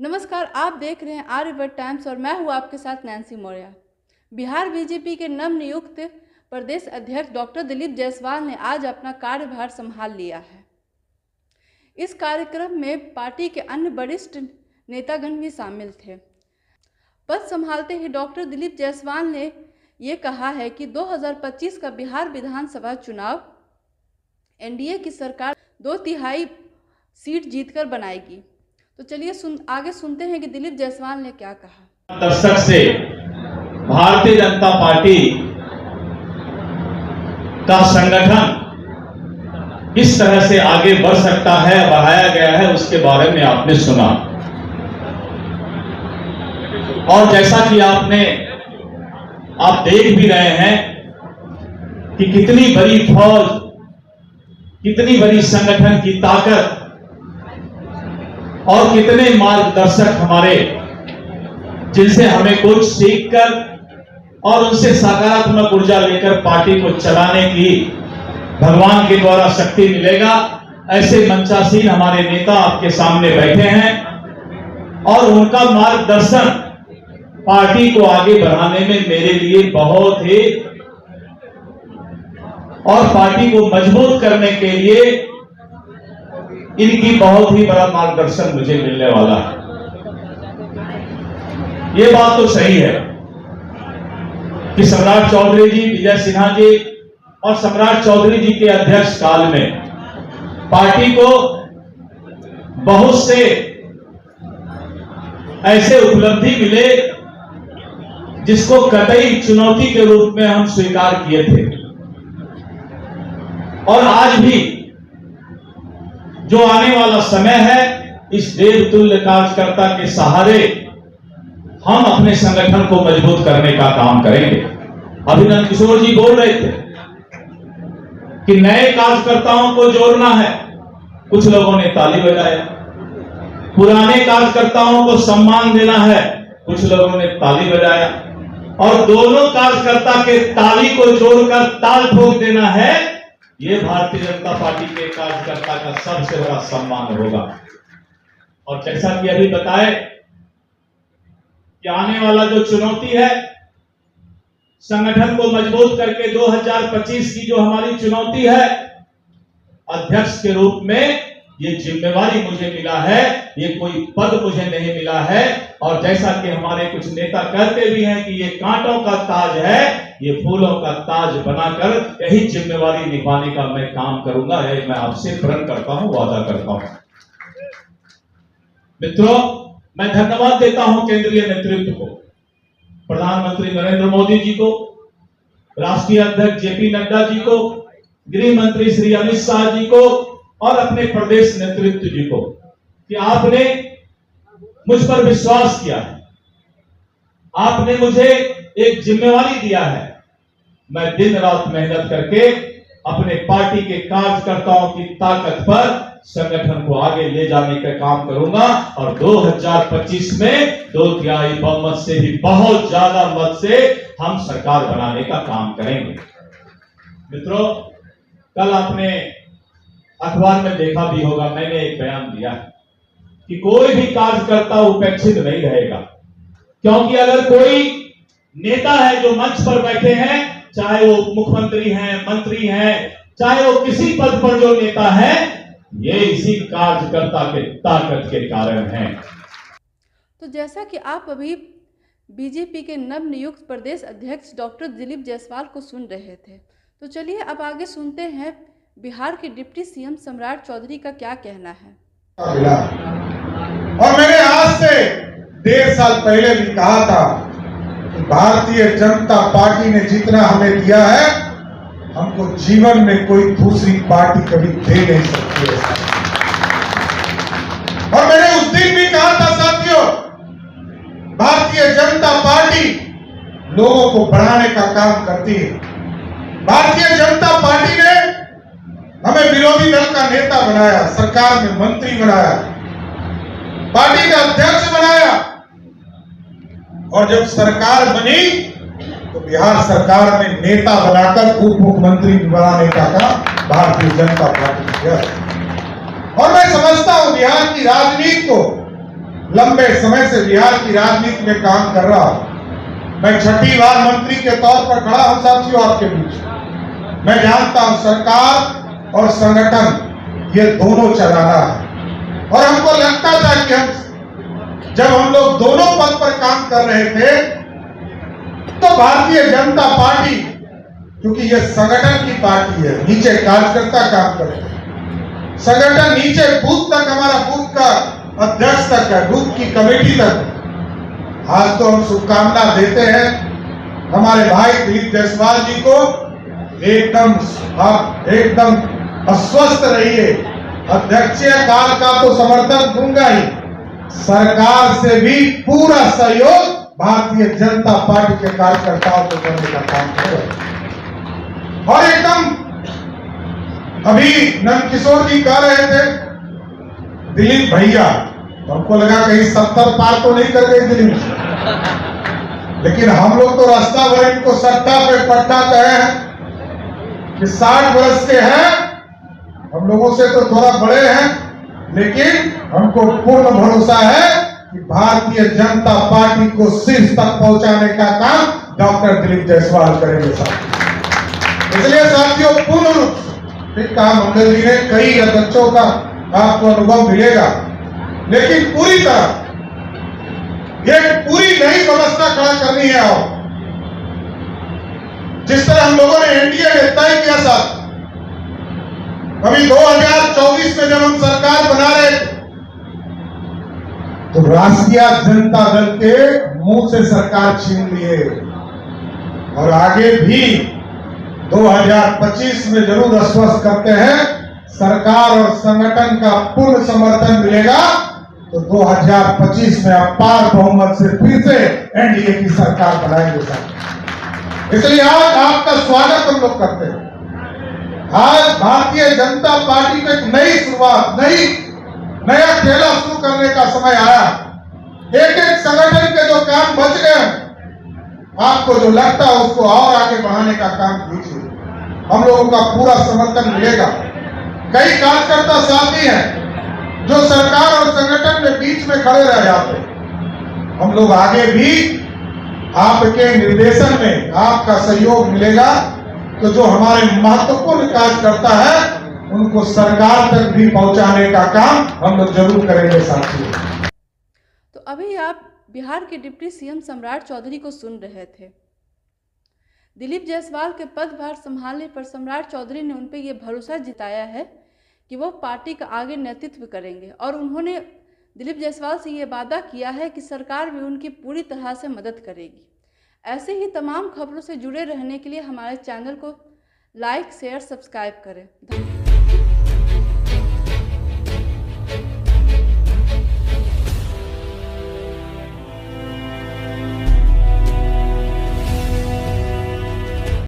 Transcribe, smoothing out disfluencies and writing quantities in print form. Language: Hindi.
नमस्कार, आप देख रहे हैं आर्यवर्त टाइम्स और मैं हूं आपके साथ नैन्सी मौर्य। बिहार बीजेपी के नवनियुक्त प्रदेश अध्यक्ष डॉक्टर दिलीप जायसवाल ने आज अपना कार्यभार संभाल लिया है। इस कार्यक्रम में पार्टी के अन्य वरिष्ठ नेतागण भी शामिल थे। पद संभालते ही डॉक्टर दिलीप जायसवाल ने ये कहा है कि 2025 का बिहार विधानसभा चुनाव एनडीए की सरकार 2/3 सीट जीतकर बनाएगी। तो चलिए आगे सुनते हैं कि दिलीप जायसवाल ने क्या कहा। दशक से भारतीय जनता पार्टी का संगठन किस तरह से आगे बढ़ सकता है, बढ़ाया गया है, उसके बारे में आपने सुना। और जैसा कि आप देख भी रहे हैं कि कितनी बड़ी फौज, कितनी बड़ी संगठन की ताकत और कितने मार्गदर्शक हमारे, जिनसे हमें कुछ सीखकर और उनसे सकारात्मक ऊर्जा लेकर पार्टी को चलाने की भगवान के द्वारा शक्ति मिलेगा। ऐसे मंचासीन हमारे नेता आपके सामने बैठे हैं और उनका मार्गदर्शन पार्टी को आगे बढ़ाने में मेरे लिए बहुत ही, और पार्टी को मजबूत करने के लिए इनकी बहुत ही बड़ा मार्गदर्शन मुझे मिलने वाला है। ये बात तो सही है कि सम्राट चौधरी जी, विजय सिन्हा जी और सम्राट चौधरी जी के अध्यक्ष काल में पार्टी को बहुत से ऐसे उपलब्धि मिले जिसको कतई चुनौती के रूप में हम स्वीकार किए थे। और आज भी जो आने वाला समय है, इस देवतुल्य कार्यकर्ता के सहारे हम अपने संगठन को मजबूत करने का काम करेंगे। अभिनंदन किशोर जी बोल रहे थे कि नए कार्यकर्ताओं को जोड़ना है, कुछ लोगों ने ताली बजाया। पुराने कार्यकर्ताओं को सम्मान देना है, कुछ लोगों ने ताली बजाया। और दोनों कार्यकर्ता के ताली को जोड़कर ताल ठोक देना है, ये भारतीय जनता पार्टी के कार्यकर्ता का सबसे बड़ा सम्मान होगा। और जैसा कि अभी बताए कि आने वाला जो चुनौती है, संगठन को मजबूत करके 2025 की जो हमारी चुनौती है, अध्यक्ष के रूप में ये जिम्मेवारी मुझे मिला है। ये कोई पद मुझे नहीं मिला है। और जैसा कि हमारे कुछ नेता कहते भी हैं कि ये कांटों का ताज है, ये फूलों का ताज बनाकर यही जिम्मेवारी निभाने का मैं काम करूंगा। मैं आपसे प्रण करता हूं, वादा करता हूं। मित्रों, मैं धन्यवाद देता हूं केंद्रीय नेतृत्व को, प्रधानमंत्री नरेंद्र मोदी जी को, राष्ट्रीय अध्यक्ष जेपी नड्डा जी को, गृह मंत्री श्री अमित शाह जी को और अपने प्रदेश नेतृत्व जी को कि आपने मुझ पर विश्वास किया है। आपने मुझे एक जिम्मेवारी दिया है। मैं दिन रात मेहनत करके अपने पार्टी के कार्यकर्ताओं की ताकत पर संगठन को आगे ले जाने का काम करूंगा। और 2025 में 2/3 बहुमत से भी बहुत ज्यादा मत से हम सरकार बनाने का काम करेंगे। मित्रों, कल आपने अखबार में देखा भी होगा, मैंने एक बयान दिया है कि कोई भी कार्यकर्ता उपेक्षित नहीं रहेगा। क्योंकि अगर कोई नेता है जो मंच पर बैठे हैं, चाहे वो मुख्यमंत्री हैं, मंत्री हैं, चाहे वो किसी पद पर जो नेता है, ये इसी कार्यकर्ता के ताकत के कारण है। तो जैसा कि आप अभी बीजेपी के नवनियुक्त प्रदेश अध्यक्ष डॉक्टर दिलीप जायसवाल को सुन रहे थे, तो चलिए अब आगे सुनते हैं बिहार के डिप्टी सीएम सम्राट चौधरी का क्या कहना है। और मैंने आज से 1.5 साल पहले भी कहा था कि भारतीय जनता पार्टी ने जितना हमें दिया है, हमको जीवन में कोई दूसरी पार्टी कभी दे नहीं सकती है। और मैंने उस दिन भी कहा था साथियों, भारतीय जनता पार्टी लोगों को बढ़ाने का काम करती है। भारतीय जनता पार्टी ने हमें विरोधी दल का नेता बनाया, सरकार में मंत्री बनाया, पार्टी का अध्यक्ष बनाया। और जब सरकार बनी तो बिहार सरकार में नेता बनाकर उप मुख्यमंत्री बनाने का काम भारतीय जनता पार्टी ने किया। और मैं समझता हूं बिहार की राजनीति को लंबे समय से बिहार की राजनीति में काम कर रहा हूं। मैं छठी बार मंत्री के तौर पर खड़ा हूं साथियों आपके बीच। मैं जानता हूं सरकार और संगठन ये दोनों चलाना है, और हमको लगता था कि जब हम लोग दोनों पद पर काम कर रहे थे तो भारतीय जनता पार्टी, क्योंकि ये संगठन की पार्टी है, नीचे कार्यकर्ता काम करते हैं, संगठन नीचे बूथ तक, हमारा बूथ का अध्यक्ष तक है, बूथ की कमेटी तक। आज तो हम शुभकामना देते हैं हमारे भाई दिलीप जायसवाल जी को, एकदम अस्वस्थ रहिए। अध्यक्षीय काल का तो समर्थन दूंगा ही, सरकार से भी पूरा सहयोग भारतीय जनता पार्टी के कार्यकर्ताओं को करने का काम करें। और एकदम अभी नंदकिशोर जी कह रहे थे दिलीप भैया, तो हमको लगा कहीं 70 पार तो नहीं कर गए दिलीप, लेकिन हम लोग तो रास्ता भर इनको सट्टा पे पट्टा कहे हैं कि 60 वर्ष के हैं, हम लोगों से तो थोड़ा बड़े हैं, लेकिन हमको पूर्ण भरोसा है कि भारतीय जनता पार्टी को शीर्ष तक पहुंचाने का काम डॉक्टर दिलीप जायसवाल करेंगे साथियों। इसलिए साथियों पूर्ण रूप से कहा मंगल जी ने, कई अध्यक्षों का आपको अनुभव मिलेगा, लेकिन पूरी तरह एक पूरी नई व्यवस्था खड़ा करनी है। और जिस तरह हम लोगों ने एनडीए में तय किया साथ, अभी 2024 में जब हम सरकार बना रहे थे तो राष्ट्रीय जनता दल के मुंह से सरकार छीन लिए, और आगे भी 2025 में जरूर आश्वस्त करते हैं सरकार और संगठन का पूर्ण समर्थन मिलेगा तो 2025 में अपार बहुमत से फिर से एनडीए की सरकार बनाएंगे सर। इसलिए आज आपका स्वागत हम लोग करते हैं। आज भारतीय जनता पार्टी को एक नई शुरुआत, नया खेला शुरू करने का समय आया। एक एक संगठन के जो काम बच गए, आपको जो लगता है उसको और आगे बढ़ाने का काम कीजिए, हम लोगों का पूरा समर्थन मिलेगा। कई कार्यकर्ता साथी हैं जो सरकार और संगठन के बीच में खड़े रह जाते, हम लोग आगे भी आपके निर्देशन में आपका सहयोग मिलेगा, तो जो हमारे महत्वपूर्ण कार्यकर्ता है उनको सरकार तक भी पहुंचाने का काम हम लोग जरूर करेंगे साथियों। तो अभी आप बिहार के डिप्टी सीएम सम्राट चौधरी को सुन रहे थे। दिलीप जायसवाल के पदभार संभालने पर सम्राट चौधरी ने उन पर यह भरोसा जताया है कि वो पार्टी का आगे नेतृत्व करेंगे, और उन्होंने दिलीप जायसवाल से ये वादा किया है कि सरकार भी उनकी पूरी तरह से मदद करेगी। ऐसे ही तमाम खबरों से जुड़े रहने के लिए हमारे चैनल को लाइक, शेयर, सब्सक्राइब करें।